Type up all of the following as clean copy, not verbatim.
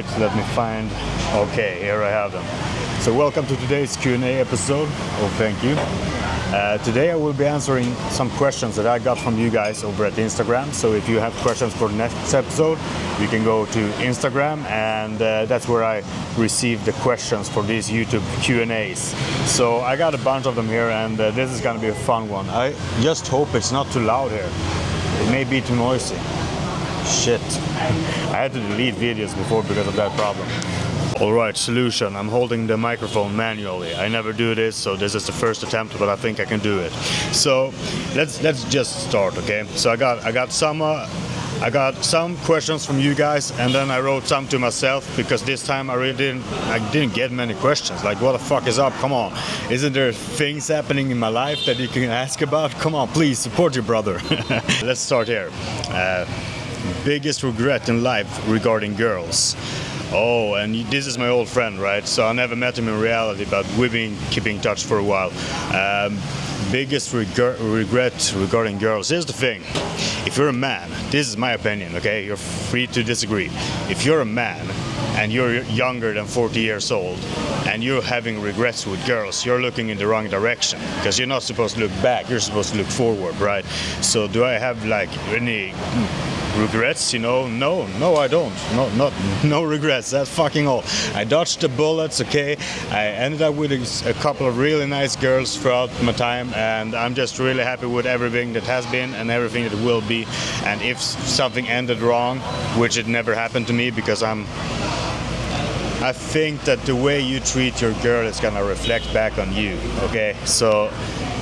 wait, let me find. Okay, here I have them. So welcome to today's Q&A episode. Oh, thank you. Today I will be answering some questions that I got from you guys over at Instagram. So if you have questions for the next episode, you can go to Instagram, and that's where I receive the questions for these YouTube Q&As. So I got a bunch of them here, and this is gonna be a fun one. I just hope it's not too loud here. It may be too noisy. Shit. I had to delete videos before because of that problem. Alright, solution. I'm holding the microphone manually. I never do this, so this is the first attempt, but I think I can do it. So let's just start, okay? So I got some questions from you guys, and then I wrote some to myself because this time I didn't get many questions. Like, what the fuck is up? Come on. Isn't there things happening in my life that you can ask about? Come on, please support your brother. Let's start here. Biggest regret in life regarding girls. Oh, and this is my old friend, right? So I never met him in reality, but we've been keeping in touch for a while. Biggest regret regarding girls. Here's the thing. If you're a man, this is my opinion, okay? You're free to disagree. If you're a man and you're younger than 40 years old and you're having regrets with girls, you're looking in the wrong direction, because you're not supposed to look back, you're supposed to look forward, right? So do I have like any regrets? You know, no I don't. No regrets. That's fucking all. I dodged the bullets, okay? I ended up with a couple of really nice girls throughout my time, and I'm just really happy with everything that has been and everything that will be. And if something ended wrong, which it never happened to me, because I think that the way you treat your girl is gonna reflect back on you, okay? So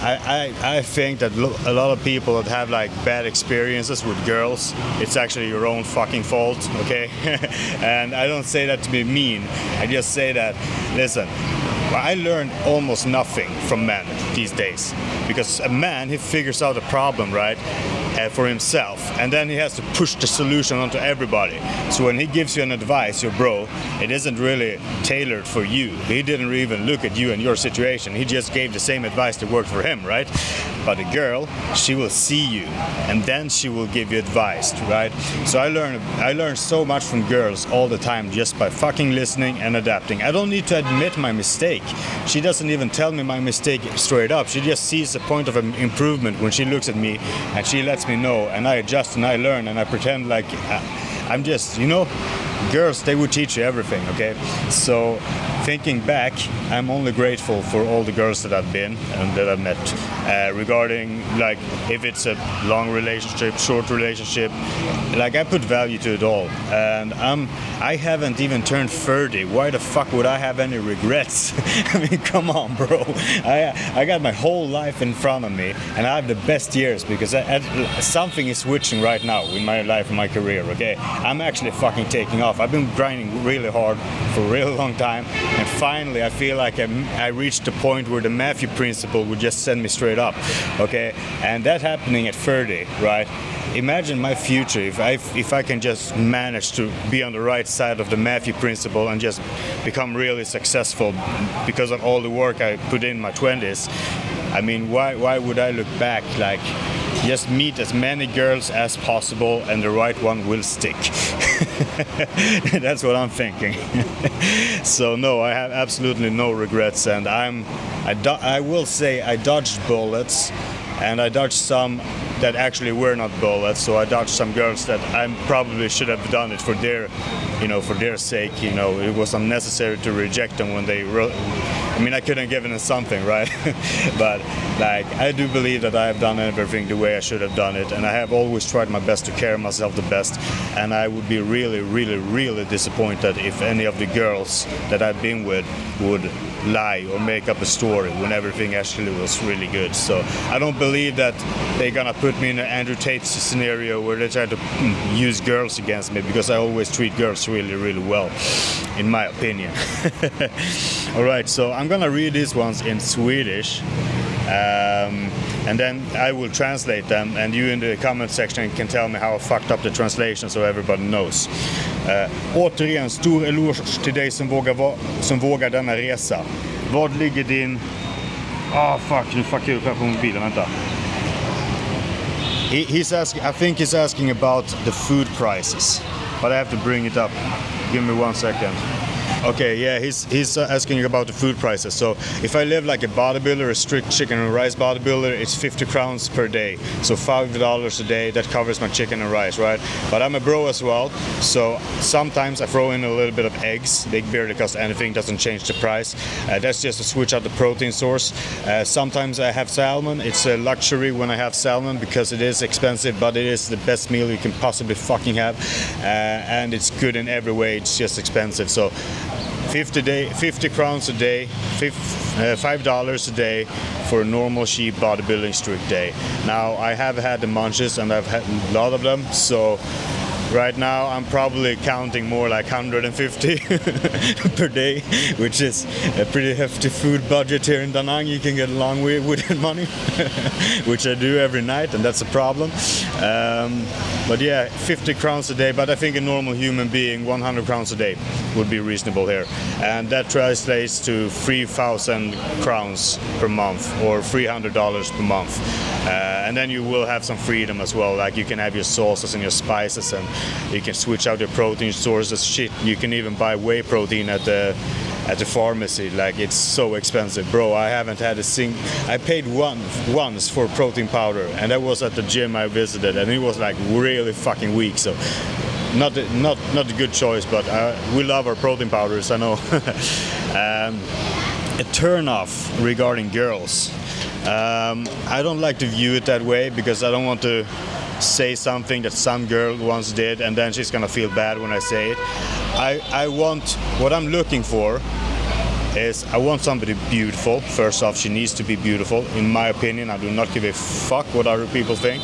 I think that a lot of people that have like bad experiences with girls, it's actually your own fucking fault, okay? And I don't say that to be mean. I just say that, listen, I learned almost nothing from men these days, because a man, he figures out a problem, right, for himself, and then he has to push the solution onto everybody. So when he gives you an advice, your bro, it isn't really tailored for you. He didn't even look at you and your situation. He just gave the same advice that worked for him, right? But a girl, she will see you, and then she will give you advice, right? So I learn so much from girls all the time just by fucking listening and adapting. I don't need to admit my mistake. She doesn't even tell me my mistake straight up. She just sees a point of improvement when she looks at me, and she lets me know, and I adjust and I learn, and I pretend like I'm just, you know, girls, they would teach you everything, okay? So thinking back, I'm only grateful for all the girls that I've been and that I've met. Regarding like if it's a long relationship, short relationship, like I put value to it all. And I haven't even turned 30. Why the fuck would I have any regrets? I mean, come on, bro. I got my whole life in front of me, and I have the best years, because something is switching right now in my life and my career, okay? I'm actually fucking taking off. I've been grinding really hard for a really long time, and finally I feel like I reached the point where the Matthew principle would just send me straight up, okay? And that happening at 30, right? Imagine my future if I can just manage to be on the right side of the Matthew principle and just become really successful because of all the work I put in my 20s. I mean, why would I look back? Like, just meet as many girls as possible, and the right one will stick. That's what I'm thinking. So no, I have absolutely no regrets, and I will say I dodged bullets, and I dodged some that actually were not bullets. So I dodged some girls that I probably should have done it for their, you know, for their sake. You know, it was unnecessary to reject them when they wrote. I mean, I could have given them something, right? But like, I do believe that I have done everything the way I should have done it, and I have always tried my best to carry myself the best. And I would be really disappointed if any of the girls that I've been with would lie or make up a story when everything actually was really good. So I don't believe that they're gonna put me in an Andrew Tate scenario where they try to use girls against me, because I always treat girls really well, in my opinion. Alright, so I'm gonna read these ones in Swedish, and then I will translate them, and you in the comment section can tell me how I fucked up the translation so everybody knows. Återigen, stor eloge till dig som vågar denna resa. Vad ligger din... fuck, nu fuckar jag upp här på mobilen, vänta. He's asking, I think he's asking about the food prices. but I have to bring it up. Give me 1 second. Okay, yeah, he's asking about the food prices. So if I live like a bodybuilder, a strict chicken and rice bodybuilder, it's 50 crowns per day. So $5 a day, that covers my chicken and rice, right? But I'm a bro as well, so sometimes I throw in a little bit of eggs. They barely cost anything, doesn't change the price. That's just to switch out the protein source. Sometimes I have salmon. It's a luxury when I have salmon because it is expensive, but it is the best meal you can possibly fucking have. And it's good in every way, it's just expensive. So 50 crowns a day, $5 a day for a normal cheap bodybuilding strict day. Now I have had the munches and I've had a lot of them, so right now I'm probably counting more like 150 per day, which is a pretty hefty food budget here in Da Nang. You can get along with that money, which I do every night, and that's a problem. But yeah, 50 crowns a day, but I think a normal human being, 100 crowns a day would be reasonable here. And that translates to 3,000 crowns per month, or $300 per month. And then you will have some freedom as well, like you can have your sauces and your spices, and you can switch out your protein sources. Shit, you can even buy whey protein at the pharmacy. Like, it's so expensive, bro. I haven't had a I paid once for protein powder, and that was at the gym I visited, and it was like really fucking weak. So not a good choice, but we love our protein powders, I know. A turn off regarding girls. I don't like to view it that way because I don't want to say something that some girl once did and then she's gonna feel bad when I say it. What I'm looking for is I want somebody beautiful. First off, she needs to be beautiful. In my opinion, I do not give a fuck what other people think.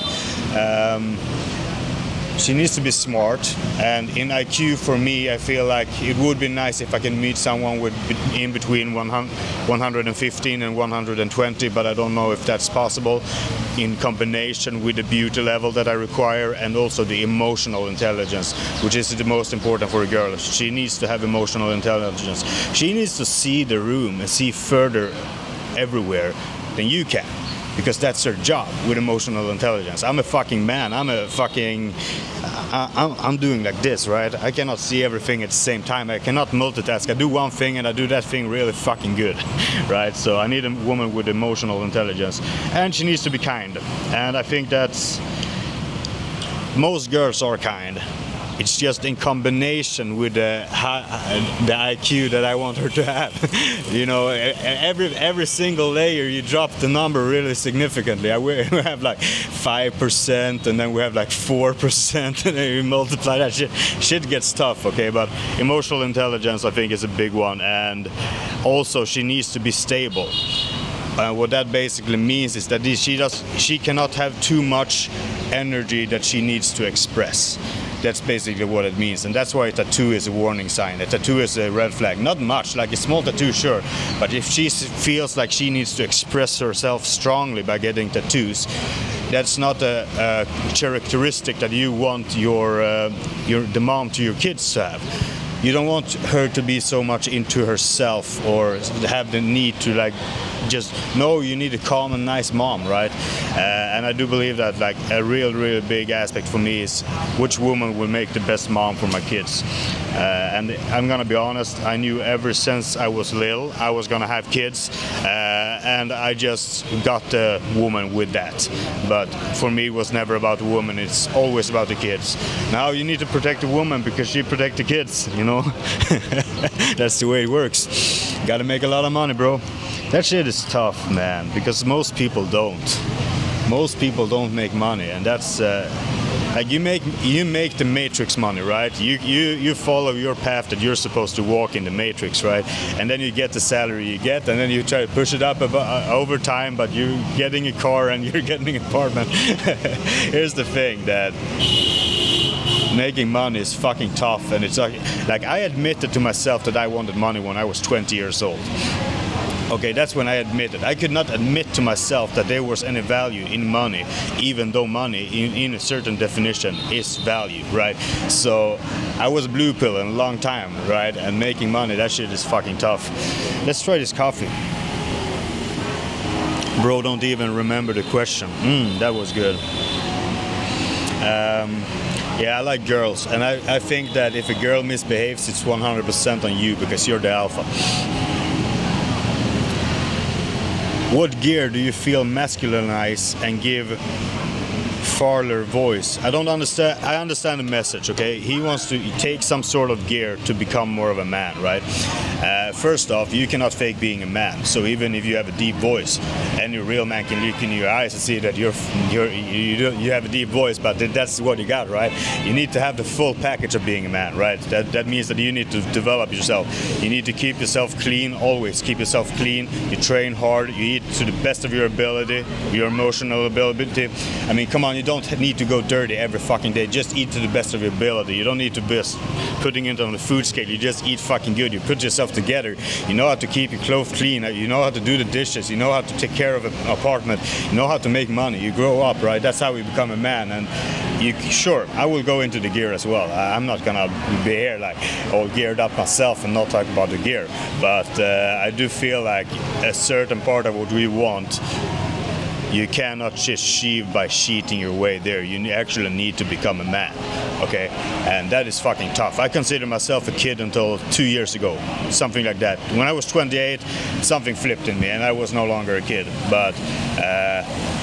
She needs to be smart, and in IQ for me, I feel like it would be nice if I can meet someone with in between 115 and 120, but I don't know if that's possible in combination with the beauty level that I require and also the emotional intelligence, which is the most important for a girl. She needs to have emotional intelligence. She needs to see the room and see further everywhere than you can, because that's her job with emotional intelligence. I'm a fucking man. I'm doing like this, right? I cannot see everything at the same time. I cannot multitask. I do one thing and I do that thing really fucking good, right? So I need a woman with emotional intelligence, and she needs to be kind. And I think that's, most girls are kind. It's just in combination with the IQ that I want her to have. You know, every single layer you drop the number really significantly. We have like 5%, and then we have like 4%, and then you multiply that shit. Shit gets tough, okay? But emotional intelligence, I think, is a big one, and also she needs to be stable. What that basically means is that she cannot have too much energy that she needs to express. That's basically what it means, and that's why a tattoo is a warning sign. A tattoo is a red flag. Not much, like a small tattoo, sure, but if she feels like she needs to express herself strongly by getting tattoos, that's not a characteristic that you want the mom to your kids to have. You don't want her to be so much into herself or have the need to like just, no, you need a calm and nice mom, right? And I do believe that like a real big aspect for me is which woman will make the best mom for my kids. And I'm gonna be honest, I knew ever since I was little I was gonna have kids, and I just got the woman with that. But for me it was never about the woman, it's always about the kids. Now you need to protect the woman because she protects the kids, you know? That's the way it works. Gotta make a lot of money, bro. That shit is tough, man, because most people don't. Most people don't make money, and that's like you make the matrix money, right? You follow your path that you're supposed to walk in the matrix, right? And then you get the salary you get, and then you try to push it up over time, but you're getting a car and you're getting an apartment. Here's the thing, that making money is fucking tough, and it's like I admitted to myself that I wanted money when I was 20 years old. Okay, that's when I admitted. I could not admit to myself that there was any value in money, even though money, in a certain definition, is value, right? So I was blue pill in a long time, right? And making money, that shit is fucking tough. Let's try this coffee. Bro, don't even remember the question. That was good. Yeah, I like girls, and I think that if a girl misbehaves, it's 100% on you because you're the alpha. What gear do you feel masculinize and give farther voice? I don't understand. I understand the message, okay? He wants to take some sort of gear to become more of a man, right? First off, you cannot fake being a man. So even if you have a deep voice, any real man can look in your eyes and see that you have a deep voice, but that's what you got, right? You need to have the full package of being a man, right? That means that you need to develop yourself. You need to keep yourself clean, always keep yourself clean. You train hard, you eat to the best of your ability, your emotional ability. I mean, come on, you don't need to go dirty every fucking day. Just eat to the best of your ability. You don't need to be putting it on the food scale. You just eat fucking good. You put yourself together. You know how to keep your clothes clean. You know how to do the dishes. You know how to take care of an apartment. You know how to make money. You grow up, right? That's how you become a man. And sure, I will go into the gear as well. I'm not gonna be here like all geared up myself and not talk about the gear. But I do feel like a certain part of what we want, you cannot just achieve by cheating your way there. You actually need to become a man, okay? And that is fucking tough. I consider myself a kid until 2 years ago, something like that. When I was 28, something flipped in me and I was no longer a kid. But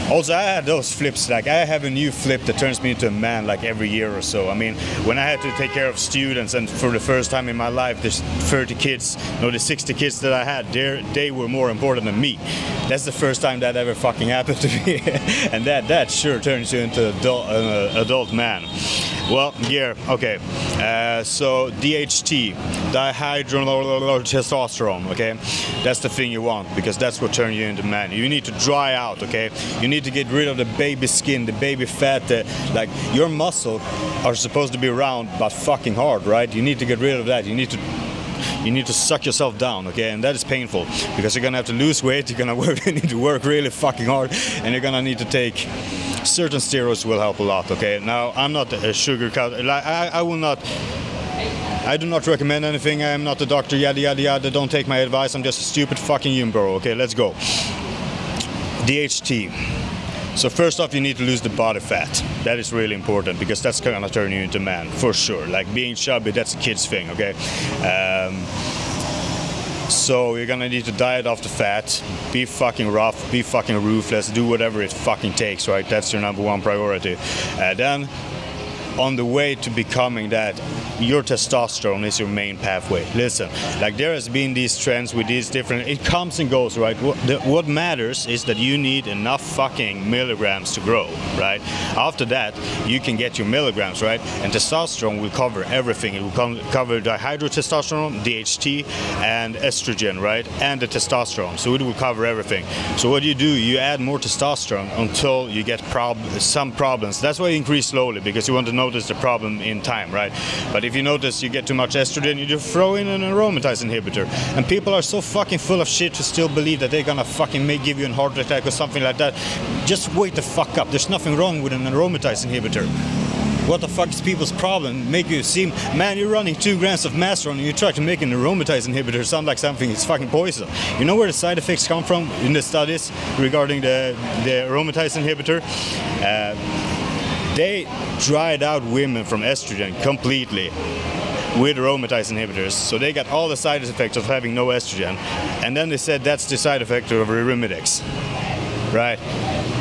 also I had those flips, like I have a new flip that turns me into a man like every year or so. I mean, when I had to take care of students, and for the first time in my life, there's 30 kids, no, the 60 kids that I had, they were more important than me. That's the first time that ever fucking happened to me. And that sure turns you into an adult man. Well, gear, okay. So DHT, dihydrotestosterone, okay? That's the thing you want, because that's what turns you into man. You need to dry out, okay? You need to get rid of the baby skin, the baby fat. Like, your muscles are supposed to be round but fucking hard, right? You need to get rid of that. You need to suck yourself down, okay? And that is painful because you're gonna have to lose weight. You're gonna you need to work really fucking hard, and you're gonna need to take certain steroids. Will help a lot, okay? Now, I'm not a sugar cut. Like, I do not recommend anything. I am not a doctor. Yada yada yada. Don't take my advice. I'm just a stupid fucking human, bro. Okay, let's go. DHT. So first off, you need to lose the body fat. That is really important because that's gonna turn you into a man, for sure. Like being chubby, that's a kid's thing, okay? So you're gonna need to diet off the fat, be fucking rough, be fucking ruthless, do whatever it fucking takes, right? That's your #1 priority. Then, on the way to becoming that, your testosterone is your main pathway. Listen, like there has been these trends with these different, it comes and goes, right? What matters is that you need enough fucking milligrams to grow, right? After that, you can get your milligrams, right? And testosterone will cover everything. It will cover dihydrotestosterone, DHT, and estrogen, right? And the testosterone, so it will cover everything. So what you do, you add more testosterone until you get some problems. That's why you increase slowly, because you want to notice the problem in time, right? But if you notice you get too much estrogen, you just throw in an aromatase inhibitor. And people are so fucking full of shit to still believe that they're gonna fucking give you a heart attack or something like that. Just wake the fuck up. There's nothing wrong with an aromatase inhibitor. What the fuck is people's problem? Make you seem, man, you're running 2 grams of Masteron and you try to make an aromatase inhibitor sound like something is fucking poison. You know where the side effects come from in the studies regarding the aromatase inhibitor? They dried out women from estrogen completely with aromatase inhibitors, so they got all the side effects of having no estrogen, and then they said that's the side effect of Arimidex, right?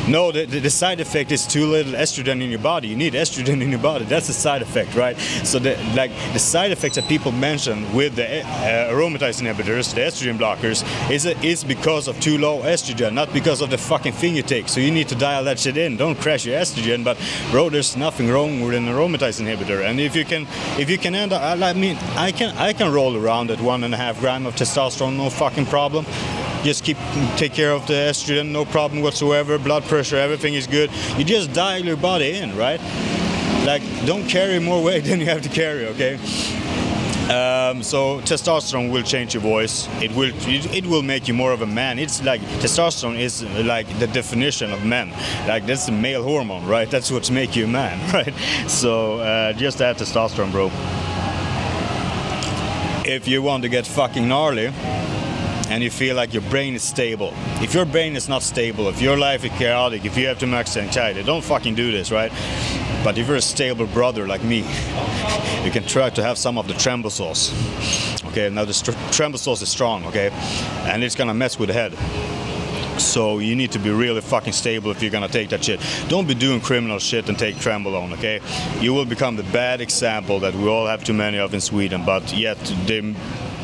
No, the side effect is too little estrogen in your body. You need estrogen in your body. That's the side effect, right? So the side effects that people mention with the aromatase inhibitors, the estrogen blockers, is because of too low estrogen, not because of the fucking thing you take. So you need to dial that shit in. Don't crash your estrogen. But bro, there's nothing wrong with an aromatase inhibitor. And if you can end up, I mean, I can roll around at 1.5 grams of testosterone, no fucking problem. Just take care of the estrogen, no problem whatsoever. Blood pressure, everything is good. You just dial your body in, right? Like, don't carry more weight than you have to carry, okay? So testosterone will change your voice. It will make you more of a man. It's like testosterone is like the definition of men. Like that's the male hormone, right? That's what's make you a man, right? So just add testosterone, bro. If you want to get fucking gnarly, and you feel like your brain is stable. If your brain is not stable, if your life is chaotic, if you have too much anxiety, don't fucking do this, right? But if you're a stable brother like me, you can try to have some of the tremble sauce. Okay, now the tremble sauce is strong, okay, and it's gonna mess with the head. So you need to be really fucking stable if you're gonna take that shit. Don't be doing criminal shit and take Trembolone, okay? You will become the bad example that we all have too many of in Sweden, but yet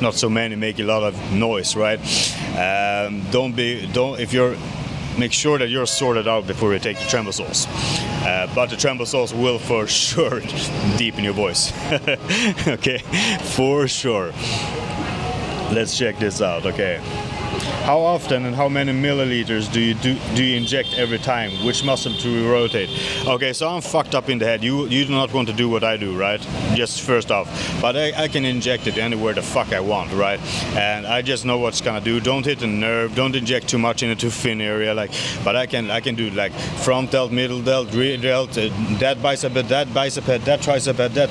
not so many make a lot of noise, right? Make sure that you're sorted out before you take the tremble sauce. But the tremble sauce will for sure deepen your voice. Okay, for sure. Let's check this out, okay? How often and how many milliliters do you inject every time? Which muscle to rotate? Okay, so I'm fucked up in the head. You do not want to do what I do, right? Just first off. But I can inject it anywhere the fuck I want, right? And I just know what's gonna do. Don't hit a nerve. Don't inject too much in a too thin area. But I can do like front delt, middle delt, rear delt, that bicep head, that bicep head, that tricep head, that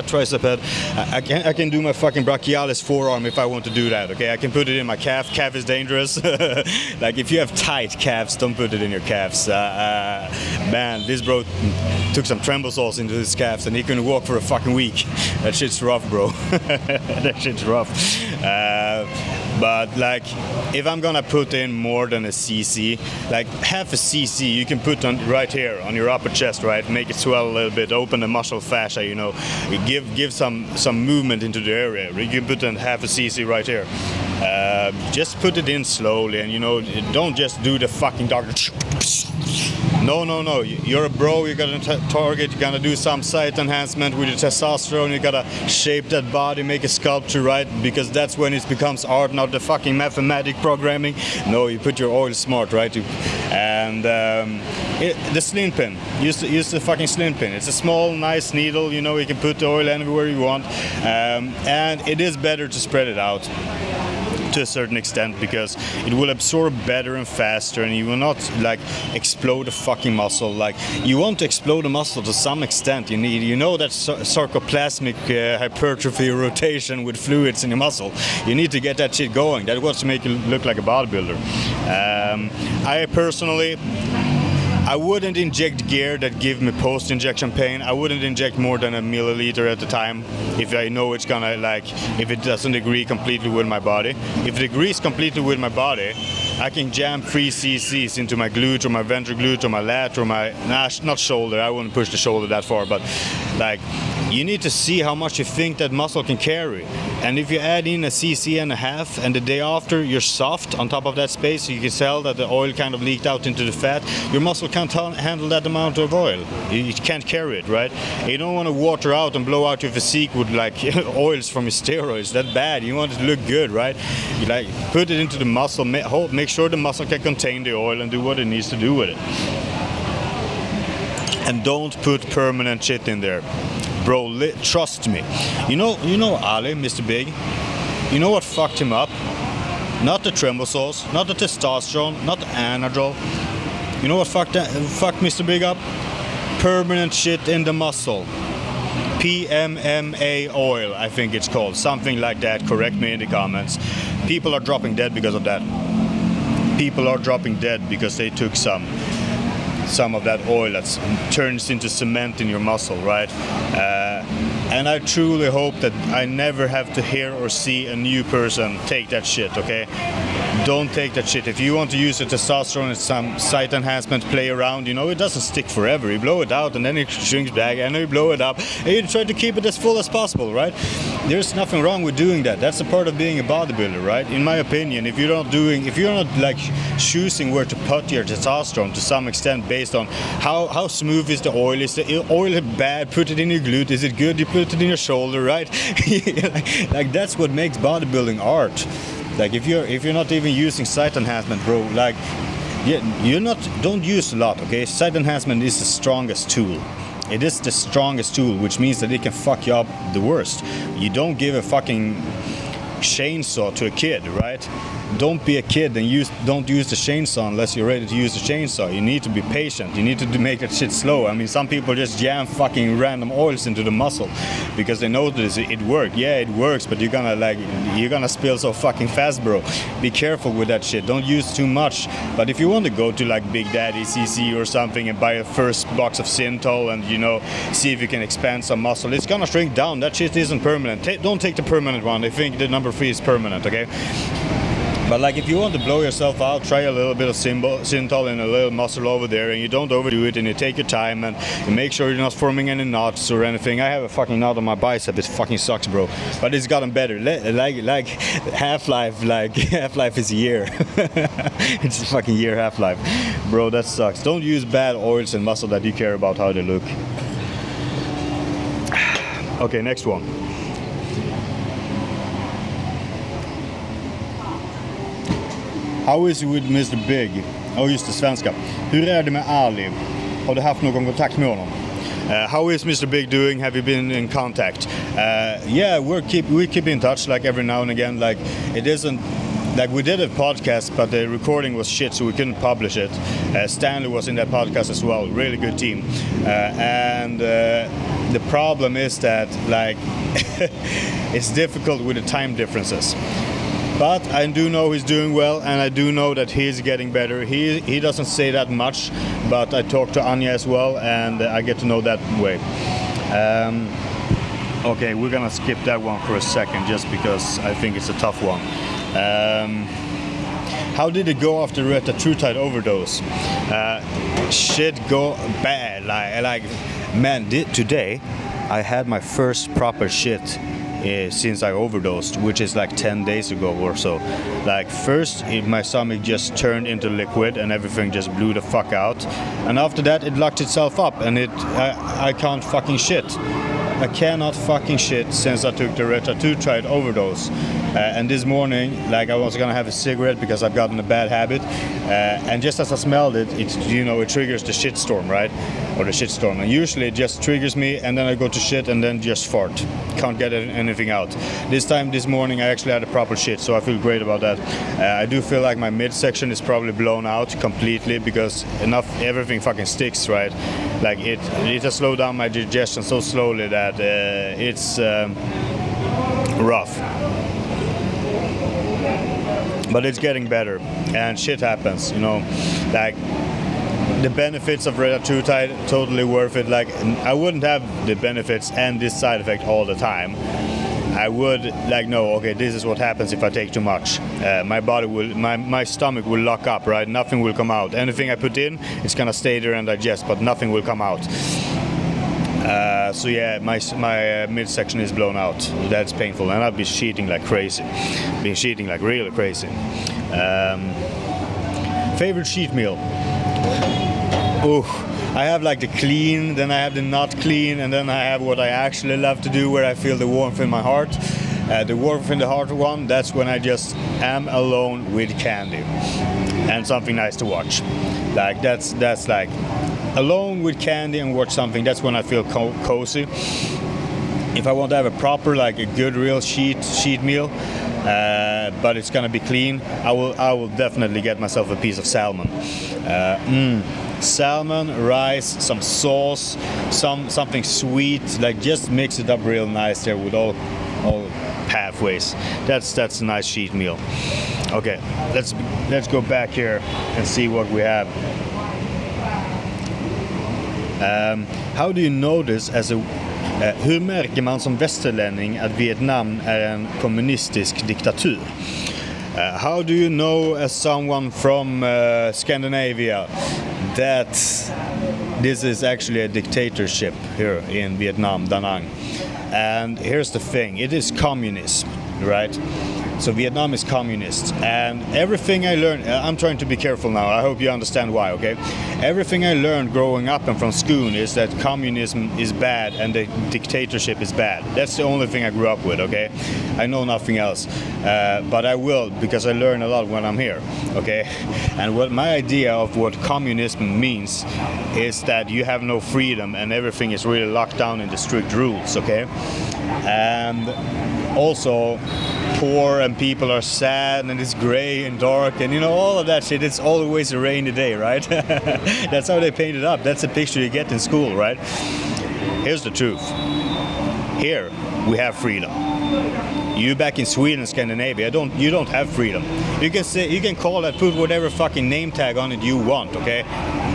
tricep head. I can do my fucking brachialis forearm if I want to do that. Okay, I can put it in my calf. Calf is dangerous. Like if you have tight calves, don't put it in your calves. Man, this bro took some tremble sauce into his calves and he couldn't walk for a fucking week. That shit's rough, bro. That shit's rough. But like, if I'm gonna put in more than a cc, like half a cc, you can put on right here on your upper chest, right? Make it swell a little bit, open the muscle fascia, you know, give some movement into the area. You can put in half a cc right here. Just put it in slowly, and you know, don't just do the fucking doctor. No. You're a bro. You gotta target. You gotta do some site enhancement with your testosterone. You gotta shape that body, make a sculpture, right? Because that's when it becomes art, not the fucking mathematic programming. No, you put your oil smart, right? And the sling pin. Use the fucking sling pin. It's a small, nice needle. You know, you can put the oil anywhere you want, and it is better to spread it out to a certain extent, because it will absorb better and faster, and you will not like explode a fucking muscle. Like, you want to explode a muscle to some extent. You know that sarcoplasmic hypertrophy rotation with fluids in your muscle. You need to get that shit going. That's what's make you look like a bodybuilder. I personally, I wouldn't inject gear that give me post-injection pain. I wouldn't inject more than a milliliter at a time if I know it's gonna, like, if it doesn't agree completely with my body. If it agrees completely with my body, I can jam 3 cc's into my glute or my ventral glute or my lat or my, not shoulder. I wouldn't push the shoulder that far, but like, you need to see how much you think that muscle can carry. And if you add in a cc and a half, and the day after you're soft on top of that space, you can tell that the oil kind of leaked out into the fat, your muscle can't handle that amount of oil. You can't carry it, right? You don't want to water out and blow out your physique with like oils from your steroids. That's bad. You want it to look good, right? You like put it into the muscle, make sure the muscle can contain the oil and do what it needs to do with it. And don't put permanent shit in there. Bro, trust me. You know Ali, Mr. Big? You know what fucked him up? Not the tremble sauce, not the testosterone, not the anadrol. You know what fucked Mr. Big up? Permanent shit in the muscle. PMMA oil, I think it's called. Something like that. Correct me in the comments. People are dropping dead because of that. People are dropping dead because they took some of that oil that turns into cement in your muscle, right? And I truly hope that I never have to hear or see a new person take that shit, okay? Don't take that shit. If you want to use the testosterone as some site enhancement, play around, you know, it doesn't stick forever. You blow it out and then it shrinks back, and then you blow it up, and you try to keep it as full as possible, right? There's nothing wrong with doing that. That's a part of being a bodybuilder, right? In my opinion, if you're not like choosing where to put your testosterone to some extent based on how smooth is the oil, is the oil bad, put it in your glute, is it good, you put it in your shoulder, right? Like that's what makes bodybuilding art. Like if you're not even using site enhancement, bro, like don't use a lot, okay? Site enhancement is the strongest tool. It is the strongest tool, which means that it can fuck you up the worst. You don't give a fucking chainsaw to a kid, right? don't be a kid and don't use the chainsaw unless you're ready to use the chainsaw. You need to be patient. You need to make that shit slow. I mean, some people just jam fucking random oils into the muscle because they notice it worked. Yeah, it works, but you're gonna spill so fucking fast, bro. Be careful with that shit. Don't use too much. But if you want to go to like Big Daddy CC or something and buy a first box of Synthol and see if you can expand some muscle, it's gonna shrink down. That shit isn't permanent. Don't take the permanent one. I think the number 3 is permanent, okay? But like if you want to blow yourself out, try a little bit of Synthol and a little muscle over there, and you don't overdo it, and you take your time and you make sure you're not forming any knots or anything. I have a fucking knot on my bicep. It fucking sucks, bro. But it's gotten better. Like half-life is a year. It's a fucking year half-life, bro. That sucks. Don't use bad oils and muscle that you care about how they look. Okay, next one. How is it with Mr. Big? Just det, svenska. Hur är det med Ali? Har du haft någon kontakt med honom? How is Mr. Big doing? Have you been in contact? Yeah, we keep in touch like every now and again. Like it isn't like we did a podcast, but the recording was shit, so we couldn't publish it. Stanley was in that podcast as well. Really good team. And the problem is that like it's difficult with the time differences. But I do know he's doing well, and I do know that he's getting better. He doesn't say that much, but I talk to Anya as well, and I get to know that way. Okay, we're gonna skip that one for a second, just because I think it's a tough one. How did it go after the True-Tide overdose? Shit go bad. Like man, today I had my first proper shit since I overdosed, which is like 10 days ago or so. Like first my stomach just turned into liquid and everything just blew the fuck out, and after that it locked itself up, and I can't fucking shit. I cannot fucking shit since I took the True-Tide overdose. And this morning, like I was gonna have a cigarette because I've gotten a bad habit, and just as I smelled it, it triggers the shit storm, right? Or the shit storm. And usually it just triggers me, and then I go to shit and then just fart. Can't get anything out. This morning I actually had a proper shit, so I feel great about that. I do feel like my midsection is probably blown out completely because everything fucking sticks, right? Like it has slowed down my digestion so slowly that it's rough. But it's getting better, and shit happens, like the benefits of True-Tide, totally worth it. Like I wouldn't have the benefits and this side effect all the time. I would okay, this is what happens if I take too much. My stomach will lock up, right? Nothing will come out. Anything I put in, it's gonna stay there and digest, but nothing will come out. So yeah, my midsection is blown out. That's painful, and I've been cheating like crazy. Been cheating like really crazy. Favorite cheat meal? I have like the clean, then I have the not clean, and then I have what I actually love to do, where I feel the warmth in my heart. The warmth in the heart one, that's when I just am alone with candy and something nice to watch. Like that's like alone with candy and watch something. That's when I feel cozy. If I want to have a proper, like a good real cheat meal, but it's gonna be clean, I will definitely get myself a piece of salmon. Salmon, rice, some sauce, something sweet. Like just mix it up real nice there with all pathways. That's a nice cheat meal. Okay, let's go back here and see what we have. How do you notice hur märker man som västerlänning att Vietnam är en kommunistisk diktatur? How do you know, as someone from Scandinavia, that this is actually a dictatorship here in Vietnam, Da Nang? And here's the thing, it is communism, right? So Vietnam is communist, and everything I learned, I'm trying to be careful now, I hope you understand why, okay? Everything I learned growing up and from school is that communism is bad and the dictatorship is bad. That's the only thing I grew up with, okay? I know nothing else, but I will, because I learn a lot when I'm here, okay? And what my idea of what communism means is that you have no freedom and everything is really locked down in the strict rules, okay? And also, poor and people are sad and it's gray and dark and you know all of that shit. It's always a rainy day, right? That's how they paint it up. That's the picture you get in school, right? Here's the truth. Here we have freedom. You back in Sweden, Scandinavia, you don't have freedom. You can call that, put whatever fucking name tag on it you want, okay?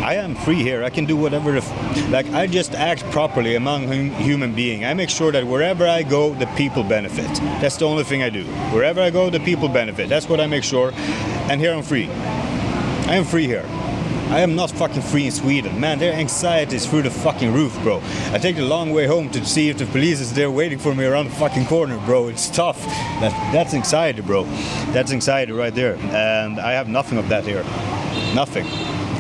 I am free here. I can do whatever like I just act properly among human beings. I make sure that wherever I go, the people benefit. That's the only thing I do. Wherever I go, the people benefit. That's what I make sure. And here I'm free. I am free here. I am not fucking free in Sweden. Man, their anxiety is through the fucking roof, bro. I take the long way home to see if the police is there waiting for me around the fucking corner, bro. It's tough. That's anxiety, bro. That's anxiety right there. And I have nothing of that here. Nothing.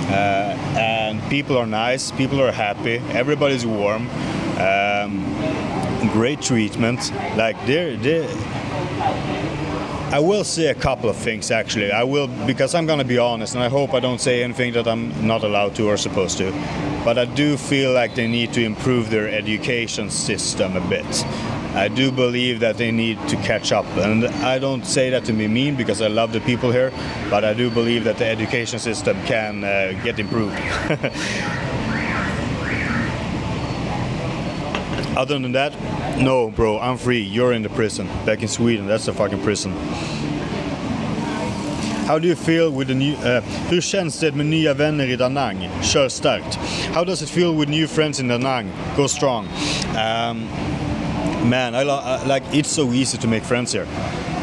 And people are nice. People are happy. Everybody's warm. Great treatment. Like, I will say a couple of things actually. I will, because I'm gonna be honest, and I hope I don't say anything that I'm not allowed to or supposed to. But I do feel like they need to improve their education system a bit. I do believe that they need to catch up, and I don't say that to be mean because I love the people here, but I do believe that the education system can get improved. Other than that, no, bro, I'm free. You're in the prison. Back in Sweden, that's the fucking prison. How do you feel with the new... hur känns det med nya vänner I Da Nang? Kör starkt. How does it feel with new friends in Da Nang? Go strong. Man, like, it's so easy to make friends here.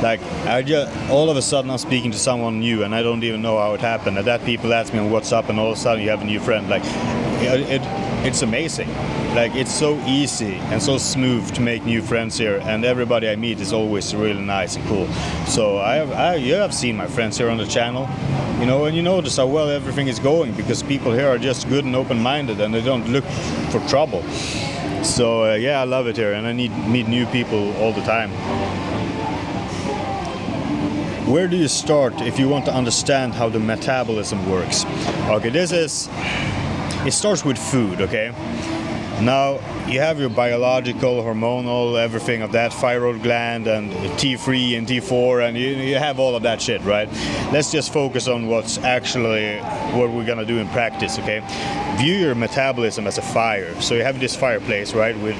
Like, all of a sudden I'm speaking to someone new and I don't even know how it happened. And that people ask me on WhatsApp and all of a sudden you have a new friend. Like, it's amazing. Like, it's so easy and so smooth to make new friends here, and everybody I meet is always really nice and cool. So you have seen my friends here on the channel, you know, and you notice how well everything is going because people here are just good and open-minded and they don't look for trouble. So yeah, I love it here, and I meet new people all the time. Where do you start if you want to understand how the metabolism works? Okay, it starts with food, okay? Now, you have your biological, hormonal, everything of that, thyroid gland and T3 and T4, and you have all of that shit, right? Let's just focus on what's actually what we're gonna do in practice, okay? View your metabolism as a fire. So you have this fireplace, right, with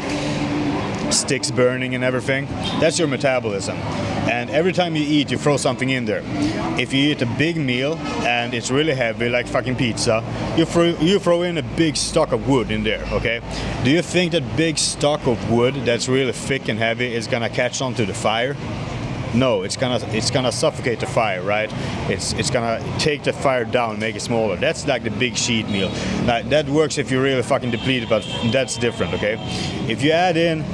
sticks burning and everything. That's your metabolism. And every time you eat, you throw something in there. If you eat a big meal and it's really heavy, like fucking pizza, you throw in a big stock of wood in there, okay? Do you think that big stock of wood that's really thick and heavy is gonna catch on to the fire? No, it's gonna suffocate the fire, right? It's gonna take the fire down, make it smaller. That's like the big sheet meal. Now, that works if you're really fucking depleted, but that's different, okay? If you add in,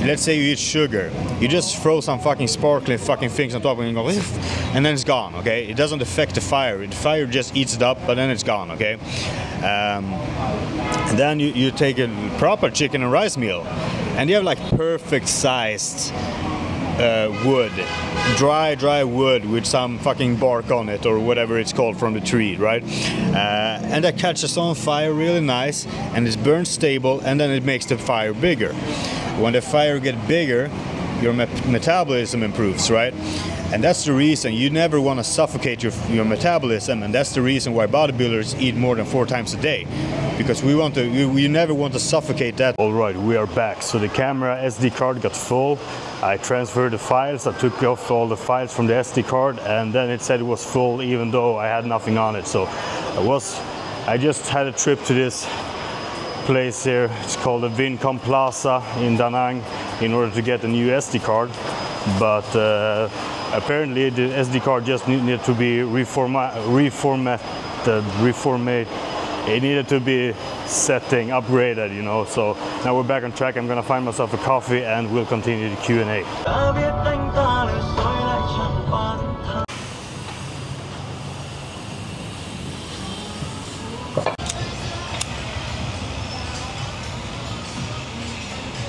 let's say you eat sugar, you just throw some fucking sparkling fucking things on top and you go, and then it's gone, okay? It doesn't affect the fire. The fire just eats it up, but then it's gone, okay? And then you take a proper chicken and rice meal, and you have like perfect sized wood, dry wood with some fucking bark on it or whatever it's called from the tree, right? And that catches on fire really nice, and it's burned stable, and then it makes the fire bigger. When the fire gets bigger, your metabolism improves, right? And that's the reason you never want to suffocate your metabolism, and that's the reason why bodybuilders eat more than 4 times a day, because we never want to suffocate that. All right, we are back. So the camera SD card got full. I transferred the files. I took off all the files from the SD card, and then it said it was full, even though I had nothing on it. So I just had a trip to this place here. It's called the Vincom Plaza in Da Nang in order to get a new SD card, but apparently the SD card just needed to be reformatted. It needed to be upgraded, you know. So now we're back on track. I'm gonna find myself a coffee and we'll continue the Q&A.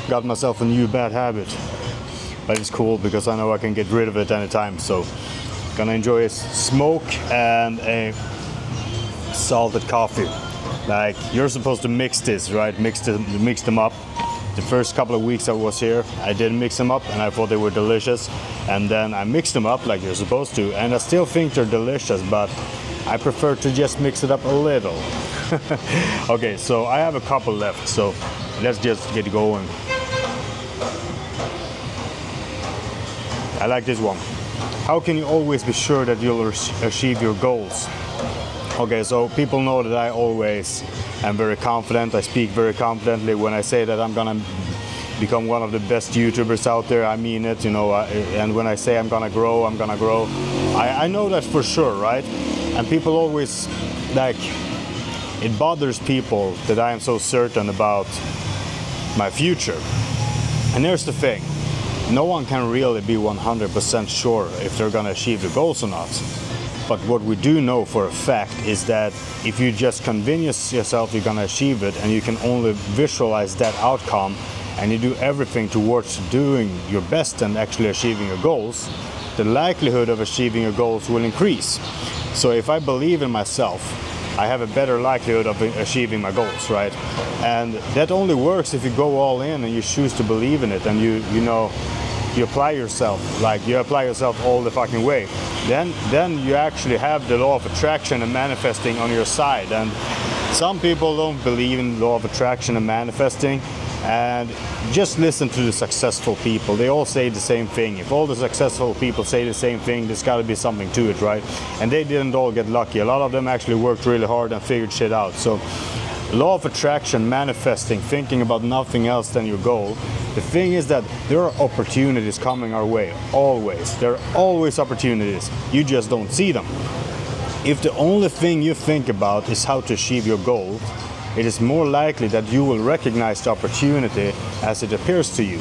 Got myself a new bad habit, but it's cool because I know I can get rid of it anytime. So gonna enjoy a smoke and a salted coffee. Like, you're supposed to mix this, right? Mix them up, The first couple of weeks I was here, I did mix them up and I thought they were delicious. And then I mixed them up like you're supposed to, and I still think they're delicious, but I prefer to just mix it up a little. Okay, so I have a couple left, so let's just get going. I like this one. How can you always be sure that you'll achieve your goals? Okay, so people know that I always am very confident. I speak very confidently. When I say that I'm gonna become one of the best YouTubers out there, I mean it, you know. And when I say I'm gonna grow, I'm gonna grow. I know that for sure, right? And people always, like, it bothers people that I am so certain about my future. And here's the thing. No one can really be 100% sure if they're gonna achieve the goals or not. But what we do know for a fact is that if you just convince yourself you're gonna achieve it and you can only visualize that outcome and you do everything towards doing your best and actually achieving your goals, the likelihood of achieving your goals will increase. So if I believe in myself, I have a better likelihood of achieving my goals, right? And that only works if you go all in and you choose to believe in it, and you apply yourself, like you apply yourself all the fucking way. Then you actually have the law of attraction and manifesting on your side. And some people don't believe in the law of attraction and manifesting, and just listen to the successful people. They all say the same thing. If all the successful people say the same thing, there's got to be something to it, right? And they didn't all get lucky. A lot of them actually worked really hard and figured shit out. So law of attraction, manifesting, thinking about nothing else than your goal. The thing is that there are opportunities coming our way, always. There are always opportunities. You just don't see them. If the only thing you think about is how to achieve your goal, it is more likely that you will recognize the opportunity as it appears to you.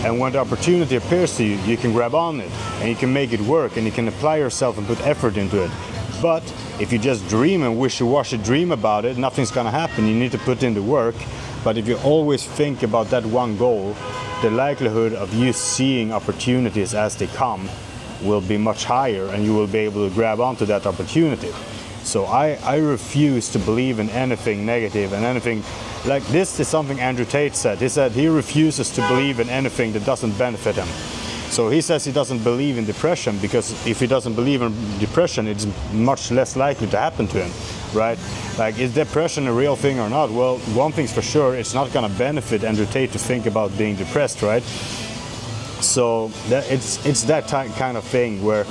And when the opportunity appears to you, you can grab on it and you can make it work and you can apply yourself and put effort into it. But if you just dream and wishy-washy dream about it, nothing's gonna happen. You need to put in the work. But if you always think about that one goal, the likelihood of you seeing opportunities as they come will be much higher, and you will be able to grab onto that opportunity. So I refuse to believe in anything negative and anything like this. Is something Andrew Tate said. He said he refuses to believe in anything that doesn't benefit him. So he says he doesn't believe in depression because if he doesn't believe in depression, it's much less likely to happen to him, right? Like, is depression a real thing or not? Well, one thing's for sure, it's not going to benefit Andrew Tate to think about being depressed, right? So it's that kind of thing where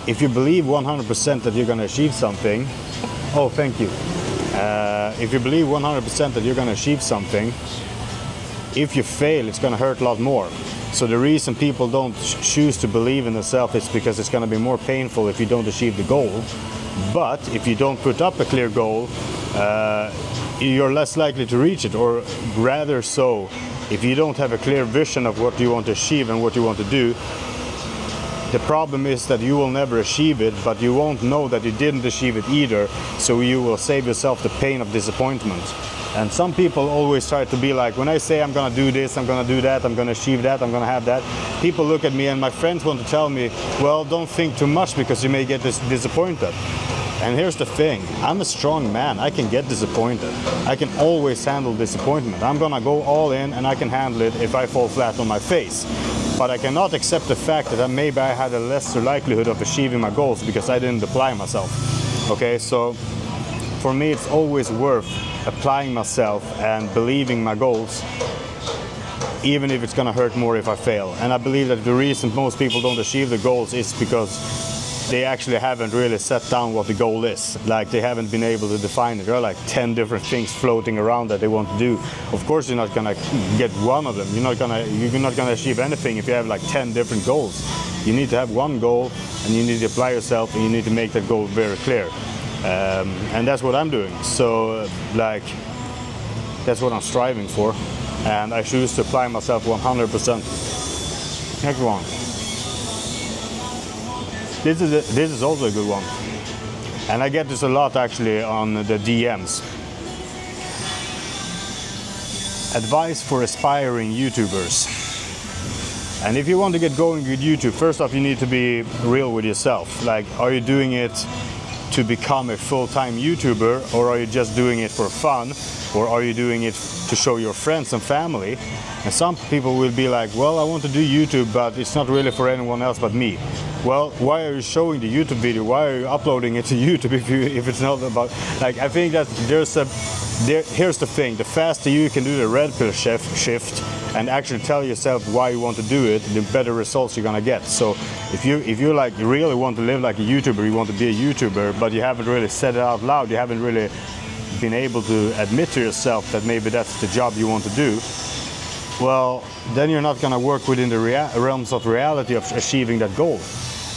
if you believe 100% that you're going to achieve something, oh, thank you. If you believe 100% that you're going to achieve something, if you fail, it's going to hurt a lot more. So the reason people don't choose to believe in themselves is because it's going to be more painful if you don't achieve the goal. But if you don't put up a clear goal, you're less likely to reach it, or rather so, if you don't have a clear vision of what you want to achieve and what you want to do, the problem is that you will never achieve it, but you won't know that you didn't achieve it either, so you will save yourself the pain of disappointment. And some people always try to be like, when I say I'm gonna do this, I'm gonna do that, I'm gonna achieve that, I'm gonna have that, people look at me and my friends want to tell me, well, don't think too much because you may get disappointed. And here's the thing, I'm a strong man, I can get disappointed. I can always handle disappointment. I'm gonna go all in and I can handle it if I fall flat on my face. But I cannot accept the fact that maybe I had a lesser likelihood of achieving my goals because I didn't apply myself. Okay, so for me it's always worth applying myself and believing my goals, even if it's gonna hurt more if I fail. And I believe that the reason most people don't achieve the goals is because they actually haven't really set down what the goal is. Like, they haven't been able to define it. There are like 10 different things floating around that they want to do. Of course you're not gonna get one of them. You're not gonna achieve anything if you have like 10 different goals. You need to have one goal and you need to apply yourself and you need to make that goal very clear. And that's what I'm doing. So like, that's what I'm striving for. And I choose to apply myself 100%. Next one. This is also a good one. And I get this a lot actually on the DMs. Advice for aspiring YouTubers. And if you want to get going with YouTube, first off you need to be real with yourself. Like, are you doing it to become a full-time YouTuber, or are you just doing it for fun, or are you doing it to show your friends and family? And some people will be like, well, I want to do YouTube, but it's not really for anyone else but me. Well, why are you showing the YouTube video? Why are you uploading it to YouTube if it's not about, like, I think that here's the thing, the faster you can do the red pill shift and actually tell yourself why you want to do it, the better results you're gonna get. So if you like really want to live like a YouTuber, you want to be a YouTuber, but you haven't really said it out loud, you haven't really been able to admit to yourself that maybe that's the job you want to do, well, then you're not gonna work within the realms of reality of achieving that goal.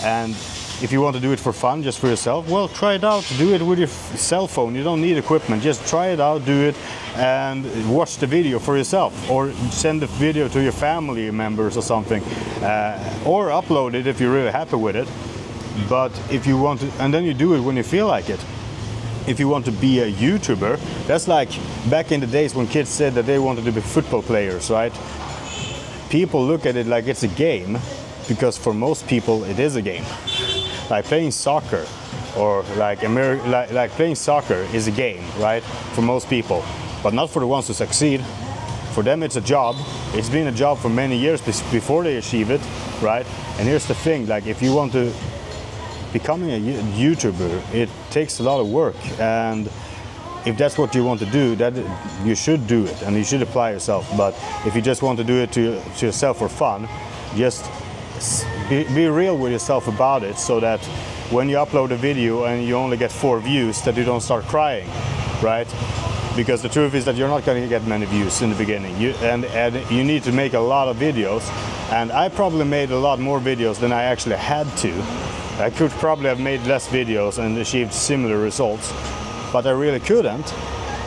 And if you want to do it for fun, just for yourself, well, try it out. Do it with your cell phone. You don't need equipment. Just try it out, do it, and watch the video for yourself. Or send the video to your family members or something. Or upload it if you're really happy with it. But if you want to, and then you do it when you feel like it. If you want to be a YouTuber, that's like back in the days when kids said that they wanted to be football players, right? People look at it like it's a game, because for most people it is a game. Like playing soccer, or like playing soccer is a game, right? For most people, but not for the ones who succeed. For them it's a job. It's been a job for many years before they achieve it, right? And here's the thing, like if you want to becoming a YouTuber, it takes a lot of work, and if that's what you want to do, that you should do it and you should apply yourself. But if you just want to do it to yourself for fun, just be real with yourself about it, so that when you upload a video and you only get 4 views, that you don't start crying, right? Because the truth is that you're not going to get many views in the beginning, and you need to make a lot of videos. And I probably made a lot more videos than I actually had to. I could probably have made less videos and achieved similar results, but I really couldn't,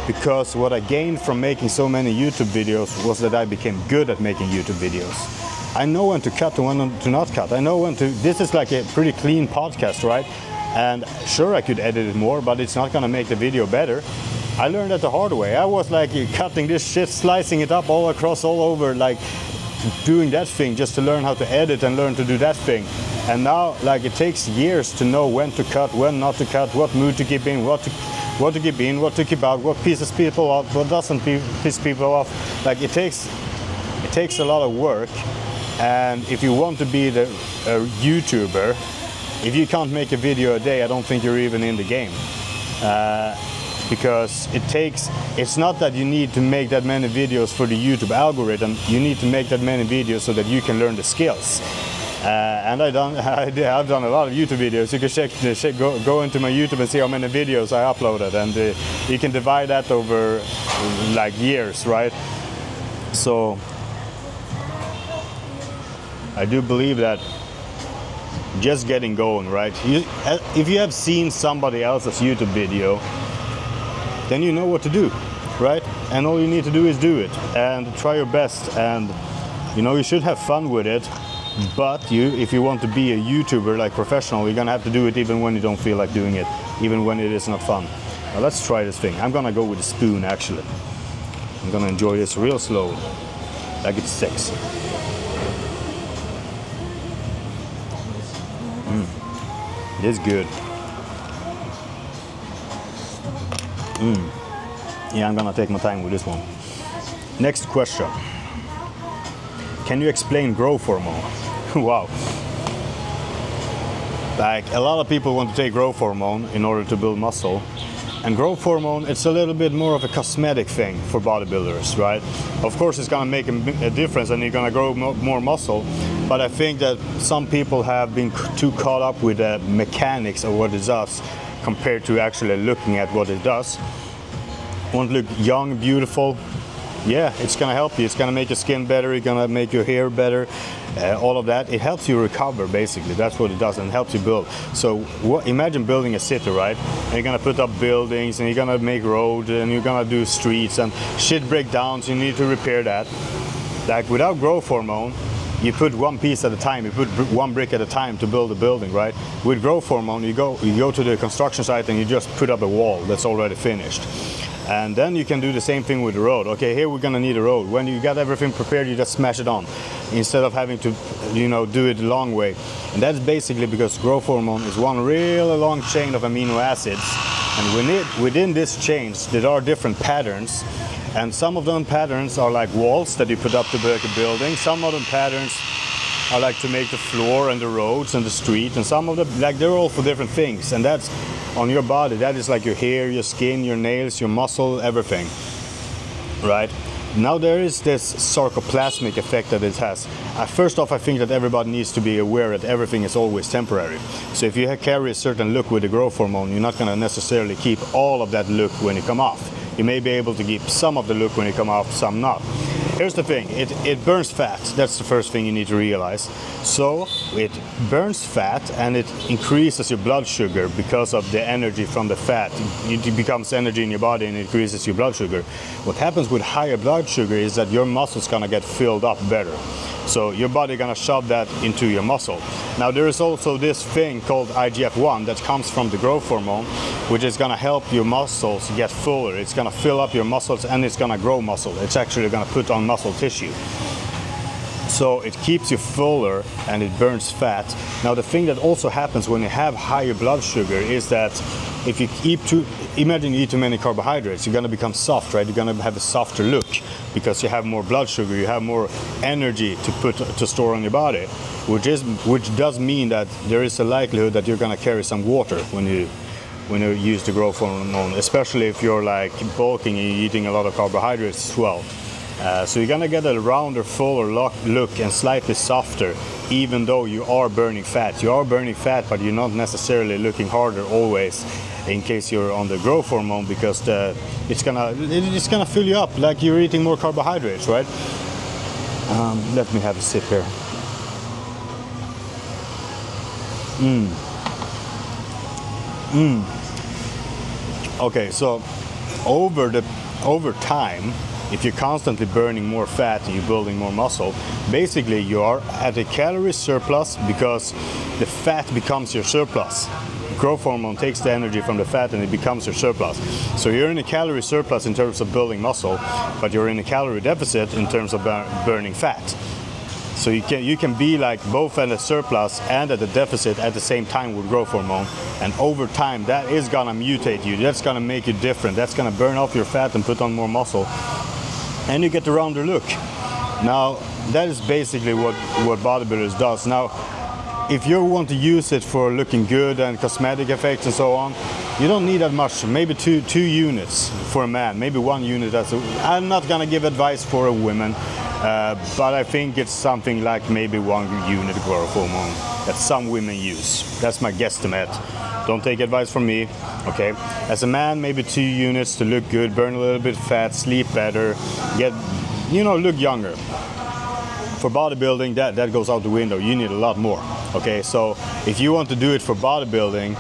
because what I gained from making so many YouTube videos was that I became good at making YouTube videos. I know when to cut and when to not cut. I know when to, this is like a pretty clean podcast, right? And sure, I could edit it more, but it's not gonna make the video better. I learned that the hard way. I was like cutting this shit, slicing it up all across, all over, like doing that thing just to learn how to edit and learn to do that thing. And now, like, it takes years to know when to cut, when not to cut, what mood to keep in, what to keep in, what to keep out, what pisses people off, what doesn't piss people off. Like, it takes a lot of work. And if you want to be a YouTuber, if you can't make a video a day, I don't think you're even in the game. Because it's not that you need to make that many videos for the YouTube algorithm, you need to make that many videos so that you can learn the skills. And I've done a lot of YouTube videos. You can go into my YouTube and see how many videos I uploaded, and you can divide that over like years, right? So I do believe that just getting going, right? If you have seen somebody else's YouTube video, then you know what to do, right? And all you need to do is do it and try your best, and you know, you should have fun with it. But if you want to be a YouTuber, like professional, you're gonna have to do it even when you don't feel like doing it, even when it is not fun. Now let's try this thing. I'm gonna go with a spoon, actually. I'm gonna enjoy this real slow, like it's sex. It is good. Yeah, I'm gonna take my time with this one. Next question. Can you explain growth hormone? Wow. Like, a lot of people want to take growth hormone in order to build muscle. And growth hormone, it's a little bit more of a cosmetic thing for bodybuilders, right? Of course, it's gonna make a difference and you're gonna grow more muscle. But I think that some people have been too caught up with the mechanics of what it does compared to actually looking at what it does. Want to look young, beautiful? Yeah, it's gonna help you. It's gonna make your skin better, it's gonna make your hair better, all of that. It helps you recover, basically. That's what it does, and it helps you build. So imagine building a city, right? And you're gonna put up buildings, and you're gonna make roads, and you're gonna do streets, and shit break down, so you need to repair that. Like, without growth hormone, you put one piece at a time, you put one brick at a time to build a building, right? With growth hormone, you go to the construction site and you just put up a wall that's already finished. And then you can do the same thing with the road. Okay, here we're gonna need a road. When you got everything prepared, you just smash it on instead of having to, do it the long way. And that's basically because growth hormone is one really long chain of amino acids. And within this chain, there are different patterns. And some of them patterns are like walls that you put up to build a building. Some of them patterns are like to make the floor and the roads and the street. And some of them, like, they're all for different things. And that's on your body. That is like your hair, your skin, your nails, your muscle, everything. Right? Now there is this sarcoplasmic effect that it has. First off, I think that everybody needs to be aware that everything is always temporary. So if you carry a certain look with the growth hormone, you're not going to necessarily keep all of that look when you come off. You may be able to keep some of the look when you come off, some not. Here's the thing, it burns fat. That's the first thing you need to realize. So it burns fat and it increases your blood sugar because of the energy from the fat. It becomes energy in your body and it increases your blood sugar. What happens with higher blood sugar is that your muscles gonna get filled up better. So your body gonna shove that into your muscle. Now there is also this thing called IGF-1 that comes from the growth hormone, which is gonna help your muscles get fuller. It's gonna fill up your muscles and it's gonna grow muscle. It's actually gonna put on muscle tissue. So it keeps you fuller and it burns fat. Now the thing that also happens when you have higher blood sugar is that if you imagine you eat too many carbohydrates, you're gonna become soft, right? You're gonna have a softer look because you have more blood sugar, you have more energy to store on your body, which does mean that there is a likelihood that you're gonna carry some water when you use the growth hormone, especially if you're like bulking and you're eating a lot of carbohydrates as well. So you're gonna get a rounder, fuller look and slightly softer, even though you are burning fat. You are burning fat, but you're not necessarily looking harder always in case you're on the growth hormone, because it's gonna fill you up like you're eating more carbohydrates, right? Let me have a sip here. Okay, so over time, if you're constantly burning more fat and you're building more muscle, basically you are at a calorie surplus because the fat becomes your surplus. Growth hormone takes the energy from the fat and it becomes your surplus. So you're in a calorie surplus in terms of building muscle, but you're in a calorie deficit in terms of burning fat. So you can be like both at a surplus and at a deficit at the same time with growth hormone. And over time, that is gonna mutate you. That's gonna make you different. That's gonna burn off your fat and put on more muscle. And you get a rounder look. Now, that is basically what bodybuilders does. Now, if you want to use it for looking good and cosmetic effects and so on, you don't need that much. Maybe two units for a man. Maybe 1 unit. I'm not gonna give advice for a woman. But I think it's something like maybe 1 unit of growth hormone that some women use. That's my guesstimate. Don't take advice from me, okay? As a man, maybe 2 units to look good, burn a little bit fat, sleep better, look younger. For bodybuilding, that goes out the window. You need a lot more, okay? So if you want to do it for bodybuilding,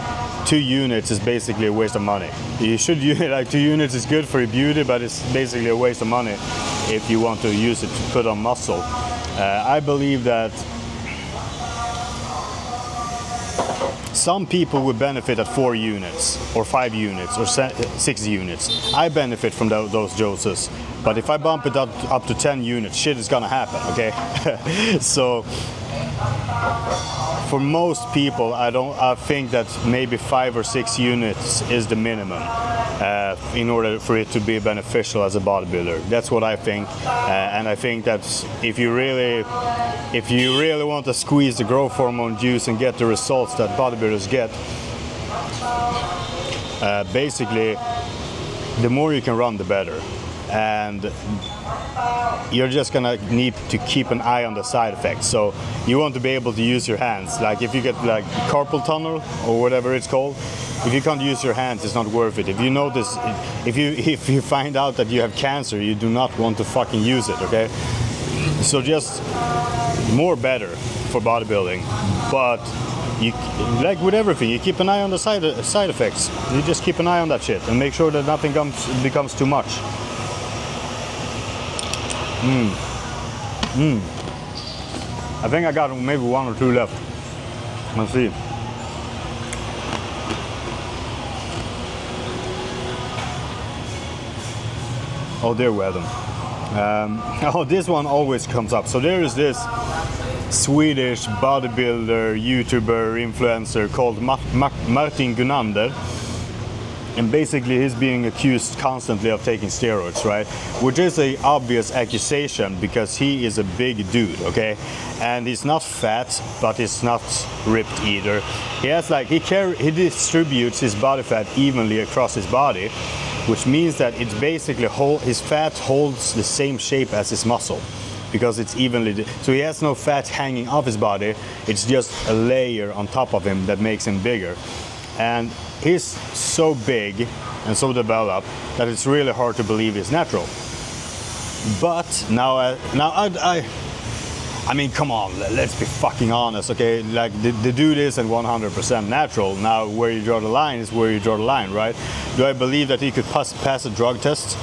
2 units is basically a waste of money. You should use like 2 units is good for your beauty, but it's basically a waste of money if you want to use it to put on muscle. I believe that some people would benefit at 4 units or 5 units or 6 units. I benefit from those doses, but if I bump it up to 10 units, shit is gonna happen, okay? So for most people, I think that maybe 5 or 6 units is the minimum in order for it to be beneficial as a bodybuilder. That's what I think, and I think that if you really want to squeeze the growth hormone juice and get the results that bodybuilders get, basically, the more you can run, the better. And you're just gonna need to keep an eye on the side effects. So you want to be able to use your hands. Like if you get like carpal tunnel or whatever it's called, if you can't use your hands, it's not worth it. If you notice, if you find out that you have cancer, you do not want to fucking use it, okay? So just more better for bodybuilding, but you, like with everything, you keep an eye on the side effects. You just keep an eye on that shit and make sure that nothing becomes too much. I think I got maybe 1 or 2 left. Let's see. Oh, there we have them. Oh, this one always comes up. So there is this Swedish bodybuilder, YouTuber, influencer called Martin Gunander. And basically he's being accused constantly of taking steroids, right? Which is a obvious accusation because he is a big dude, okay? And he's not fat, but he's not ripped either. He has like, he distributes his body fat evenly across his body, which means that it's basically his fat holds the same shape as his muscle because it's evenly, so he has no fat hanging off his body, it's just a layer on top of him that makes him bigger. And he's so big and so developed that it's really hard to believe he's natural. But I mean, come on, let's be fucking honest, okay? Like, the dude isn't 100% natural. Now, where you draw the line is where you draw the line, right? Do I believe that he could pass a drug test?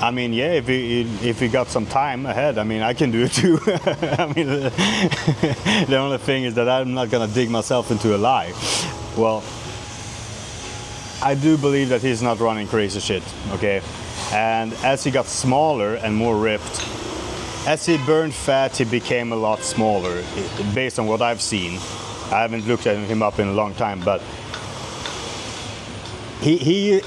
I mean, yeah, if he got some time ahead, I mean, I can do it too. I mean, the only thing is that I'm not gonna dig myself into a lie. Well, I do believe that he's not running crazy shit, okay? And as he got smaller and more ripped, as he burned fat, he became a lot smaller, based on what I've seen. I haven't looked at him up in a long time, but he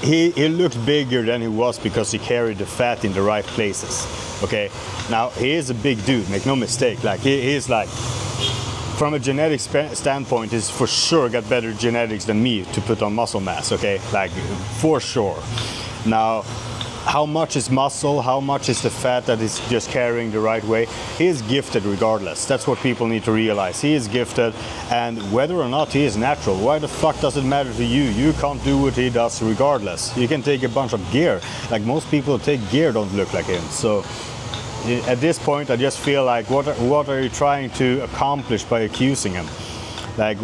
looked bigger than he was because he carried the fat in the right places, okay? Now, he is a big dude, make no mistake. Like, he's like, from a genetic standpoint, he's for sure got better genetics than me to put on muscle mass, okay? Like, for sure. Now, how much is muscle, how much is the fat that is just carrying the right way? He is gifted regardless. That's what people need to realize. He is gifted, and whether or not he is natural, why the fuck does it matter to you? You can't do what he does regardless. You can take a bunch of gear. Like, most people who take gear don't look like him. So at this point, I just feel like, what are you trying to accomplish by accusing him? Like,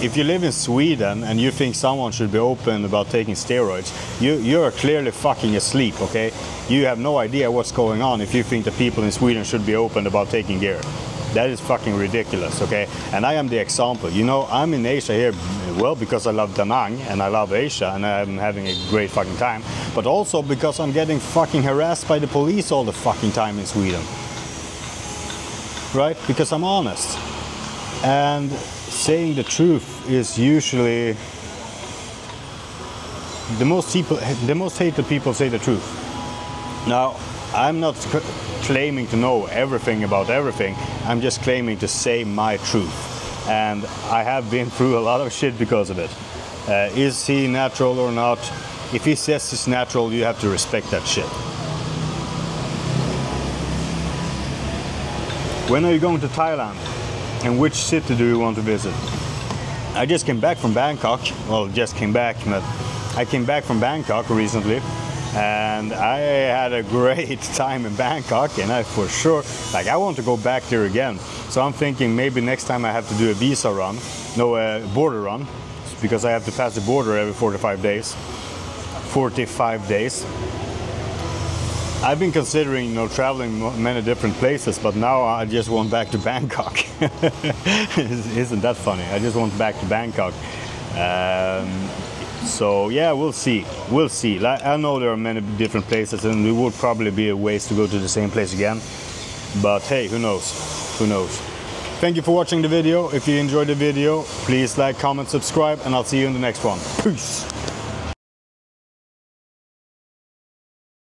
if you live in Sweden and you think someone should be open about taking steroids, you're clearly fucking asleep, okay? You have no idea what's going on if you think that people in Sweden should be open about taking gear. That is fucking ridiculous, okay? And I am the example. You know, I'm in Asia here, well, because I love Da Nang and I love Asia and I'm having a great fucking time, but also because I'm getting fucking harassed by the police all the fucking time in Sweden. Right? Because I'm honest. And saying the truth is usually the most hated people say the truth. Now, I'm not claiming to know everything about everything. I'm just claiming to say my truth, and I have been through a lot of shit because of it. Is he natural or not? If he says he's natural, you have to respect that shit. When are you going to Thailand? And which city do you want to visit? I just came back from Bangkok. Well, just came back, but I came back from Bangkok recently, and I had a great time in Bangkok, and I for sure, like, I want to go back there again. So I'm thinking maybe next time I have to do a visa run, no, a border run, because I have to pass the border every 45 days. 45 days. I've been considering, you know, traveling many different places, but now I just want back to Bangkok. Isn't that funny? I just want back to Bangkok. So yeah, we'll see. We'll see. Like, I know there are many different places, and there would probably be a ways to go to the same place again. But hey, who knows? Who knows? Thank you for watching the video. If you enjoyed the video, please like, comment, subscribe, and I'll see you in the next one. Peace.